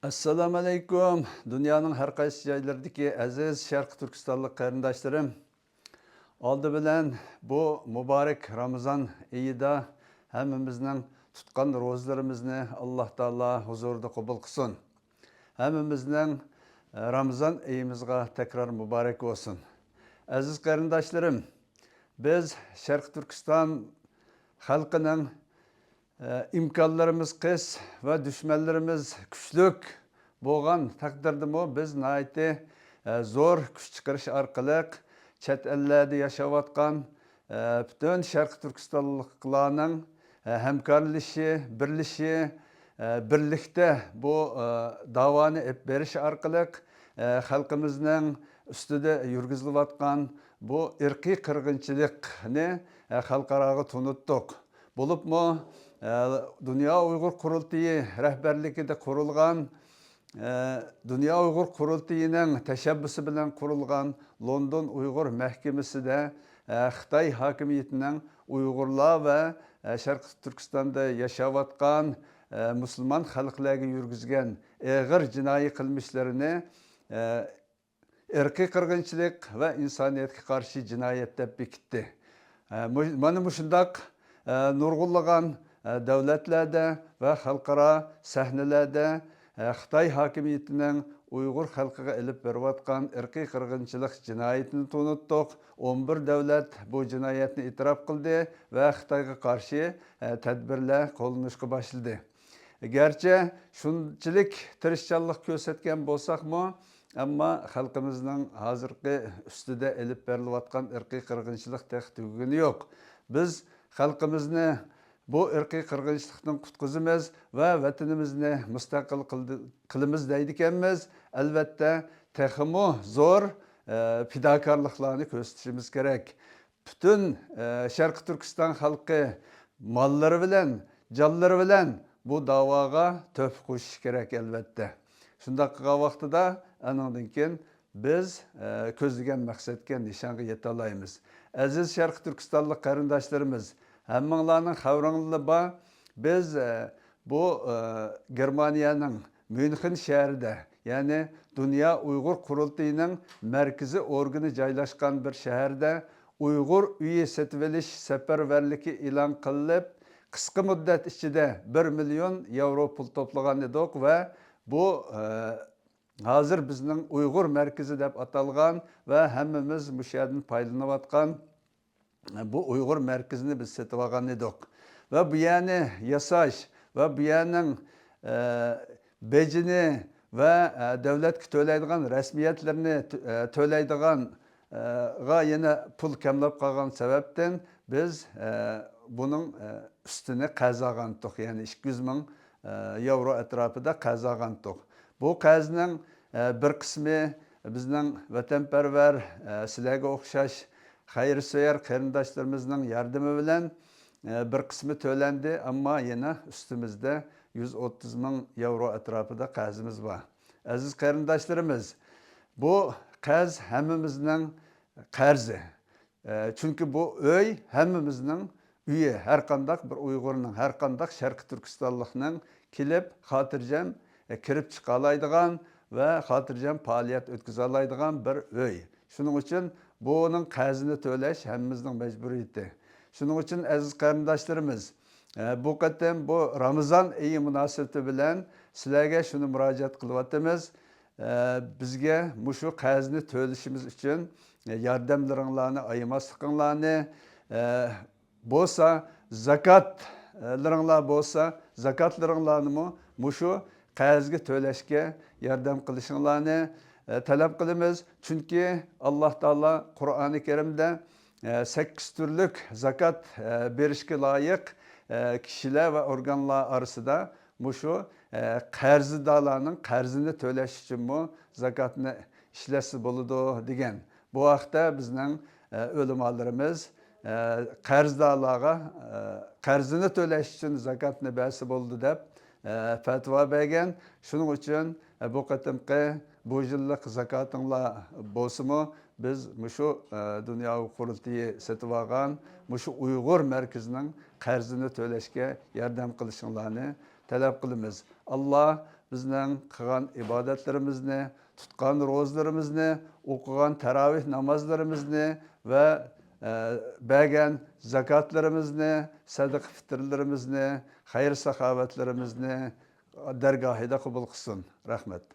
Assalamu alaikum. Dünyanın her qaysı joylaridagi aziz Sharq Turkistonlik qarindoshlarım. Oldi bilan bu mübarek Ramazan oyida hammamizning tutgan ro'zalarimizni Alloh taolo huzurida qabul qilsin. Hammamizning Ramazan oyimizga tekrar mübarek olsun. Aziz qarindoshlarım, biz Sharq Turkiston xalqining imkonlarimiz qis va dushmanlarimiz kuchlik bo'lgan taqdirdami biz naiti zo'r kuch chiqarish orqali chet ellarda yashayotgan butun Sharq Turkistonliklarning hamkorlashi, birlikda bu davoni olib berish orqali xalqimizning ustida yurgizilayotgan bu irqiy qirg'inchilikni xalqaroga tunutdik. Bo'libmi Dünya Uyghur Qurultayı rəhbərligində qurulğan Dünya Uyghur Qurultayının təşəbbüsü bilan qurulğan London Uyghur Məhkəməsi də Xitay hakimiyyətinin Uyghurlar və Şərq Türkistanda yaşayotgan Müslüman xalqlarga yurgizgan ağır jinoiy qilmishlarini irqiy qirg'inchilik va insoniyatga qarshi jinoyat deb bekitdi. Mana shundaq nurg'unlagan davlatlarda va xalqaro sahnalarda Xitoy hokimiyatining Uyg'ur xalqiga ilib berayotgan irqiy qirg'inchilik jinoyatini tunutdik. 11 davlat bu jinoyatni e'tirof qildi va Xitoyga qarshi tadbirlar qo'llanishga boshladi. Garchi shunchalik tirishchanlik ko'rsatgan bo'lsak-mu, ammo xalqimizning hozirgi ustida ilib berilayotgan irqiy qirg'inchilik tugagani yo'q. Biz xalqimizni bu irqiy qirg'inchilikdan qutqizimiz va vatanimizni mustaqil qilamiz deydiganmiz. Albatta, texmo zo'r fidokorliklarni ko'rsatishimiz kerak. Butun Sharq Turkiston xalqi mollari bilan, jonlari bilan bu da'voga tuhfa qo'shish kerak albatta. Shunday qilgan vaqtida anandan keyin biz ko'zlagan maqsadga nishonga yeta olamiz. Aziz Sharq Turkistonlik qarindoshlarimiz, hammanglarning xabaringizda bor, biz bu Germaniyaning München shahrida, ya'ni Dünya Uyg'ur Qurultayining markaziy organi joylashgan bir shaharda Uyg'ur uyi sotib olish safarbarligi e'lon qilinib, qisqa muddat ichida 1 million yevro pul to'plagan edik va bu hozir bizning Uyg'ur markazi deb atalgan va hammamiz bu yerdan foydalanayotgan bu Uyg'ur markazini biz setib olgan edik. Va bu yerni yasash va bu yerning bejini va davlatga to'laydigan rasmiyatlarni to'laydigan yana pul kamlab qolgan sababdan biz buning ustini qazagandik. Ya'ni 200 ming yevro atrofida qazagandik. Bu qazning bir qismi bizning vatanparvar, sizlarga o'xshash xayr-so'yar qarindoshlarimizning yordami bilan bir qismi to'landi, ammo yana ustimizda 130 ming yevro atrofida qazimiz bor. Aziz qarindoshlarimiz, bu qaz hammamizning qarzi. Chunki bu uy hammamizning uyi. Har qanday bir Uyg'urning, har qanday Sharq Turkistonlikning kelib xotirjam kirib chiqa oladigan va xotirjam faoliyat o'tkaza oladigan bir uy. Shuning uchun buning qazini to'lash hammamizning majburiyati. Shuning uchun aziz qarindoshlarimiz, bu qatam bu Ramazon oyi munosabati bilan sizlarga shuni murojaat qilyapmiz. Bizga shu qazni to'lashimiz uchun yordamlaringlarni ayamasliklaringlarni, bo'lsa zakotlaringlar bo'lsa, zakotlaringlarni shu qazga to'lashga yordam qilishinglarni talab qilamiz. Chunki Alloh taolo Qur'oni Karimda 8 turlik zakot berishga loyiq kishilar va organlar orasida shu qarzdorlarning qarzini to'lash uchun zakotni ishlasa bo'ladi degan. Bu vaqtda bizning ulamolarimiz qarzdorlarga qarzini to'lash uchun zakotni bersa bo'ladi deb fatvo bergan. Shuning uchun bu qatimqi bu yillik zakotinglar bo'lsa-mu, biz shu Dünya Qurultayı setib olgan shu Uyg'ur markazining qarzini to'lashga yordam qilishinglarni talab qilamiz. Alloh bizning qilgan ibodatlarimizni, tutgan ro'zalarimizni, o'qigan tarovih namozlarimizni va bergan zakotlarimizni, sadaqa fitrlarimizni, xayr saxovatlarimizni dargohida qabul qilsin. Rahmat.